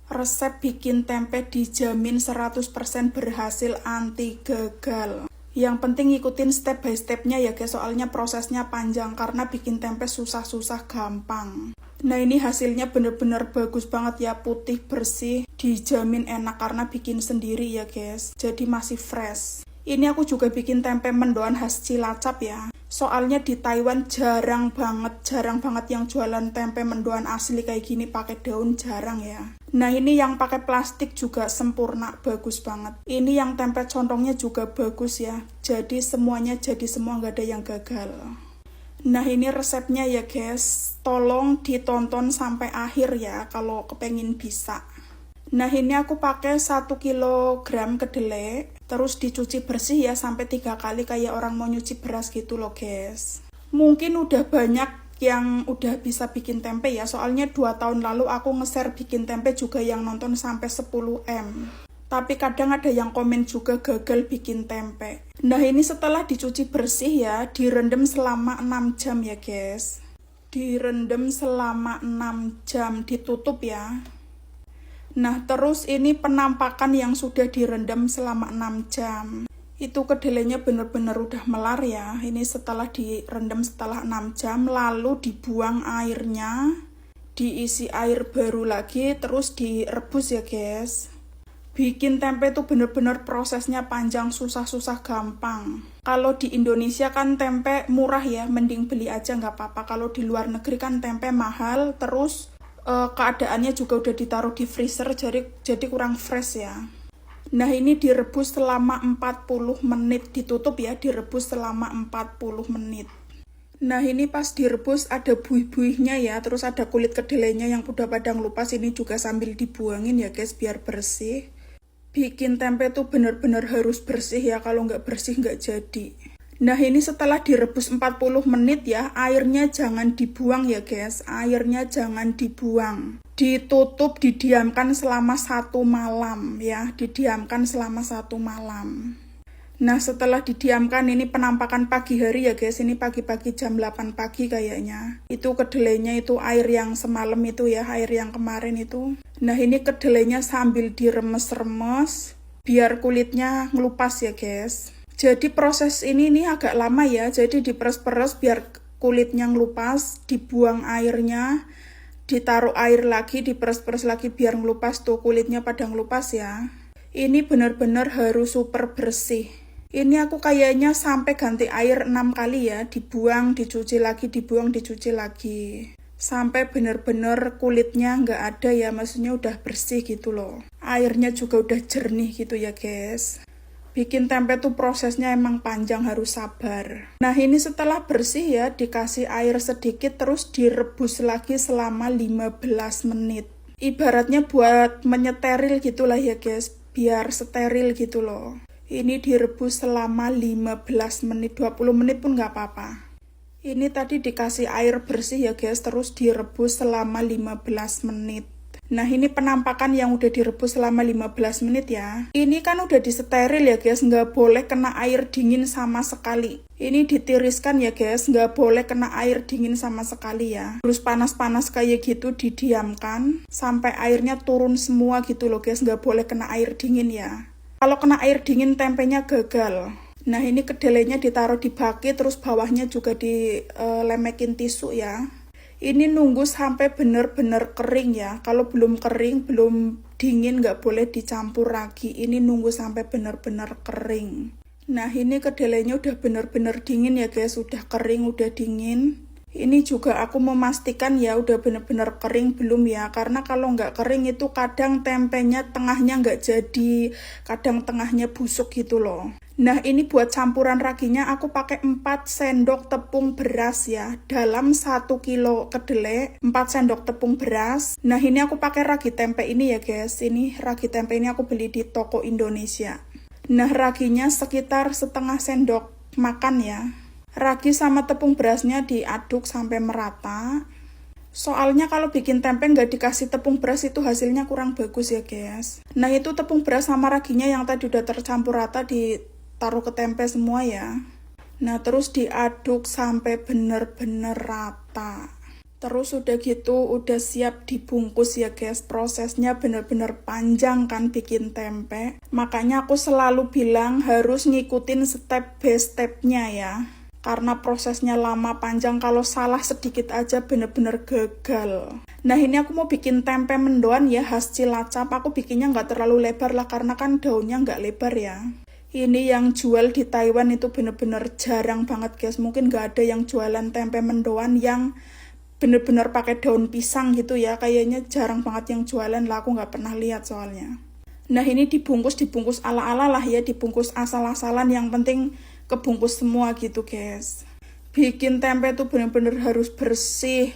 Resep bikin tempe dijamin 100% berhasil, anti gagal. Yang penting ikutin step by stepnya ya guys, soalnya prosesnya panjang karena bikin tempe susah-susah gampang. Nah ini hasilnya bener-bener bagus banget ya, putih bersih, dijamin enak karena bikin sendiri ya guys, jadi masih fresh. Ini aku juga bikin tempe mendoan khas Cilacap ya. Soalnya di Taiwan jarang banget yang jualan tempe mendoan asli kayak gini pakai daun, jarang ya. Nah ini yang pakai plastik juga sempurna, bagus banget. Ini yang tempe contongnya juga bagus ya. Jadi semua nggak ada yang gagal. Nah ini resepnya ya guys, tolong ditonton sampai akhir ya kalau kepengin bisa. Nah ini aku pakai 1 kilogram kedelai, terus dicuci bersih ya sampai 3 kali kayak orang mau nyuci beras gitu loh guys. Mungkin udah banyak yang udah bisa bikin tempe ya, soalnya 2 tahun lalu aku nge-share bikin tempe juga yang nonton sampai 10M. Tapi kadang ada yang komen juga gagal bikin tempe. Nah ini setelah dicuci bersih ya, direndam selama 6 jam ya guys. Direndam selama 6 jam, ditutup ya. Nah terus ini penampakan yang sudah direndam selama 6 jam. Itu kedelainya bener-bener udah melar ya. Ini setelah direndam setelah 6 jam, lalu dibuang airnya, diisi air baru lagi, terus direbus ya guys. Bikin tempe itu bener-bener prosesnya panjang, susah-susah gampang. Kalau di Indonesia kan tempe murah ya, mending beli aja nggak apa-apa. Kalau di luar negeri kan tempe mahal, terus keadaannya juga udah ditaruh di freezer, jadi kurang fresh ya. Nah ini direbus selama 40 menit, ditutup ya, direbus selama 40 menit. Nah ini pas direbus ada buih-buihnya ya, terus ada kulit kedelainya yang udah pada ngelupas, ini juga sambil dibuangin ya guys biar bersih. Bikin tempe tuh bener-bener harus bersih ya, kalau nggak bersih nggak jadi. Nah ini setelah direbus 40 menit ya, airnya jangan dibuang ya guys, airnya jangan dibuang. Ditutup, didiamkan selama 1 malam ya, didiamkan selama 1 malam. Nah setelah didiamkan, ini penampakan pagi hari ya guys, ini pagi-pagi jam 8 pagi kayaknya. Itu kedelainya itu air yang semalam itu ya, air yang kemarin itu. Nah ini kedelainya sambil diremes-remes, biar kulitnya ngelupas ya guys. Jadi proses ini agak lama ya, jadi diperes-peres biar kulitnya ngelupas, dibuang airnya, ditaruh air lagi, diperes-peres lagi biar ngelupas tuh kulitnya pada ngelupas ya. Ini benar-benar harus super bersih. Ini aku kayaknya sampai ganti air 6 kali ya, dibuang, dicuci lagi, dibuang, dicuci lagi. Sampai benar-benar kulitnya nggak ada ya, maksudnya udah bersih gitu loh. Airnya juga udah jernih gitu ya guys. Bikin tempe tuh prosesnya emang panjang, harus sabar. Nah ini setelah bersih ya, dikasih air sedikit terus direbus lagi selama 15 menit. Ibaratnya buat menyeteril gitulah ya guys, biar steril gitu loh. Ini direbus selama 15 menit, 20 menit pun nggak apa-apa. Ini tadi dikasih air bersih ya guys, terus direbus selama 15 menit. Nah ini penampakan yang udah direbus selama 15 menit ya. Ini kan udah disteril ya guys, nggak boleh kena air dingin sama sekali. Ini ditiriskan ya guys, nggak boleh kena air dingin sama sekali ya. Terus panas-panas kayak gitu didiamkan sampai airnya turun semua gitu loh guys, nggak boleh kena air dingin ya. Kalau kena air dingin tempenya gagal. Nah ini kedelainya ditaruh di baki, terus bawahnya juga dilemekin tisu ya. Ini nunggu sampai bener-bener kering ya. Kalau belum kering, belum dingin, nggak boleh dicampur lagi. Ini nunggu sampai bener-bener kering. Nah ini kedelainya udah bener-bener dingin ya guys, udah kering, udah dingin. Ini juga aku memastikan ya udah bener-bener kering belum ya, karena kalau nggak kering itu kadang tempenya tengahnya nggak jadi, kadang tengahnya busuk gitu loh. Nah ini buat campuran raginya aku pakai 4 sendok tepung beras ya, dalam 1 kilo kedelai 4 sendok tepung beras. Nah ini aku pakai ragi tempe ini ya guys, ini ragi tempe ini aku beli di toko Indonesia. Nah raginya sekitar setengah sendok makan ya. Ragi sama tepung berasnya diaduk sampai merata. Soalnya kalau bikin tempe nggak dikasih tepung beras itu hasilnya kurang bagus ya guys. Nah itu tepung beras sama raginya yang tadi udah tercampur rata ditaruh ke tempe semua ya. Nah terus diaduk sampai bener-bener rata. Terus udah gitu, udah siap dibungkus ya guys. Prosesnya bener-bener panjang kan bikin tempe. Makanya aku selalu bilang harus ngikutin step by stepnya ya. Karena prosesnya lama panjang, kalau salah sedikit aja bener-bener gagal. Nah ini aku mau bikin tempe mendoan ya khas Cilacap. Aku bikinnya nggak terlalu lebar lah karena kan daunnya nggak lebar ya. Ini yang jual di Taiwan itu bener-bener jarang banget guys. Mungkin nggak ada yang jualan tempe mendoan yang bener-bener pakai daun pisang gitu ya. Kayaknya jarang banget yang jualan lah, aku nggak pernah lihat soalnya. Nah ini dibungkus ala-ala lah ya, dibungkus asal-asalan, yang penting kebungkus semua gitu guys. Bikin tempe tuh bener-bener harus bersih,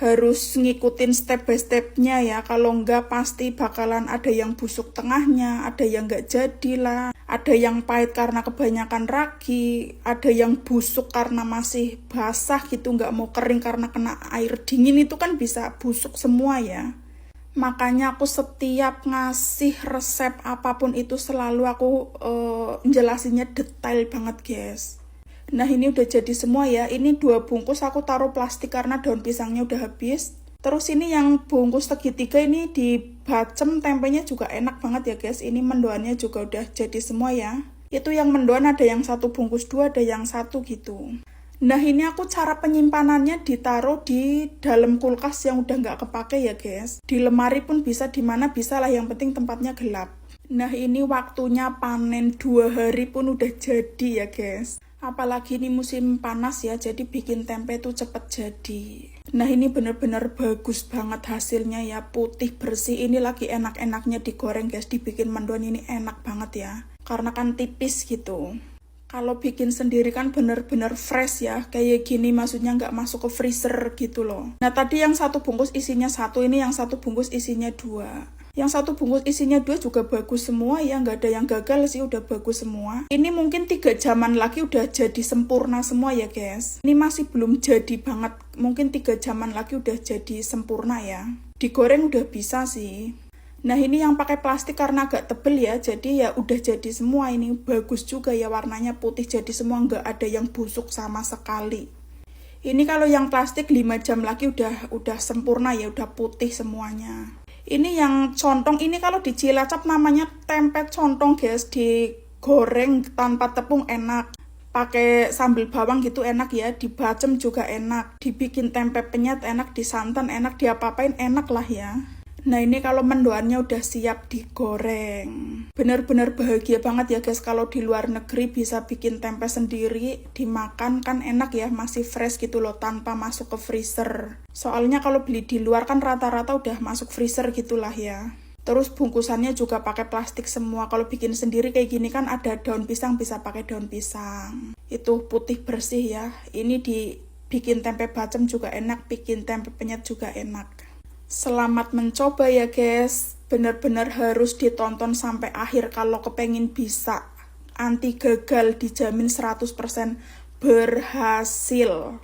harus ngikutin step by stepnya ya. Kalau enggak pasti bakalan ada yang busuk tengahnya, ada yang enggak jadi lah, ada yang pahit karena kebanyakan ragi, ada yang busuk karena masih basah gitu, enggak mau kering karena kena air dingin, itu kan bisa busuk semua ya. Makanya aku setiap ngasih resep apapun itu selalu aku jelasinnya detail banget guys. Nah ini udah jadi semua ya. Ini 2 bungkus aku taruh plastik karena daun pisangnya udah habis. Terus ini yang bungkus segitiga ini dibacem, tempenya juga enak banget ya guys. Ini mendoannya juga udah jadi semua ya. Itu yang mendoan ada yang 1 bungkus 2, ada yang 1 gitu. Nah ini aku cara penyimpanannya ditaruh di dalam kulkas yang udah nggak kepake ya guys. Di lemari pun bisa, dimana bisa lah, yang penting tempatnya gelap. Nah ini waktunya panen, 2 hari pun udah jadi ya guys. Apalagi ini musim panas ya, jadi bikin tempe tuh cepet jadi. Nah ini bener-bener bagus banget hasilnya ya, putih bersih. Ini lagi enak-enaknya digoreng guys, dibikin mendoan ini enak banget ya. Karena kan tipis gitu. Kalau bikin sendiri kan bener-bener fresh ya, kayak gini, maksudnya nggak masuk ke freezer gitu loh. Nah tadi yang 1 bungkus isinya 1, ini yang 1 bungkus isinya 2. Yang 1 bungkus isinya 2 juga bagus semua ya, nggak ada yang gagal sih, udah bagus semua. Ini mungkin 3 jaman lagi udah jadi sempurna semua ya guys. Ini masih belum jadi banget, mungkin 3 jaman lagi udah jadi sempurna ya. Digoreng udah bisa sih. Nah ini yang pakai plastik karena agak tebel ya, jadi ya udah jadi semua. Ini bagus juga ya, warnanya putih jadi semua, nggak ada yang busuk sama sekali. Ini kalau yang plastik 5 jam lagi udah sempurna ya, udah putih semuanya. Ini yang contong, ini kalau di Cilacap namanya tempe contong guys, digoreng tanpa tepung enak. Pakai sambal bawang gitu enak ya, dibacem juga enak, dibikin tempe penyet enak, disantan enak, diapa-apain enak lah ya. Nah ini kalau mendoannya udah siap digoreng. Bener-bener bahagia banget ya guys kalau di luar negeri bisa bikin tempe sendiri, dimakan kan enak ya, masih fresh gitu loh, tanpa masuk ke freezer. Soalnya kalau beli di luar kan rata-rata udah masuk freezer gitulah ya. Terus bungkusannya juga pakai plastik semua. Kalau bikin sendiri kayak gini kan ada daun pisang, bisa pakai daun pisang. Itu putih bersih ya. Ini dibikin tempe bacem juga enak, bikin tempe penyet juga enak. Selamat mencoba ya guys, bener-bener harus ditonton sampai akhir kalau kepengin bisa. Anti gagal, dijamin 100% berhasil.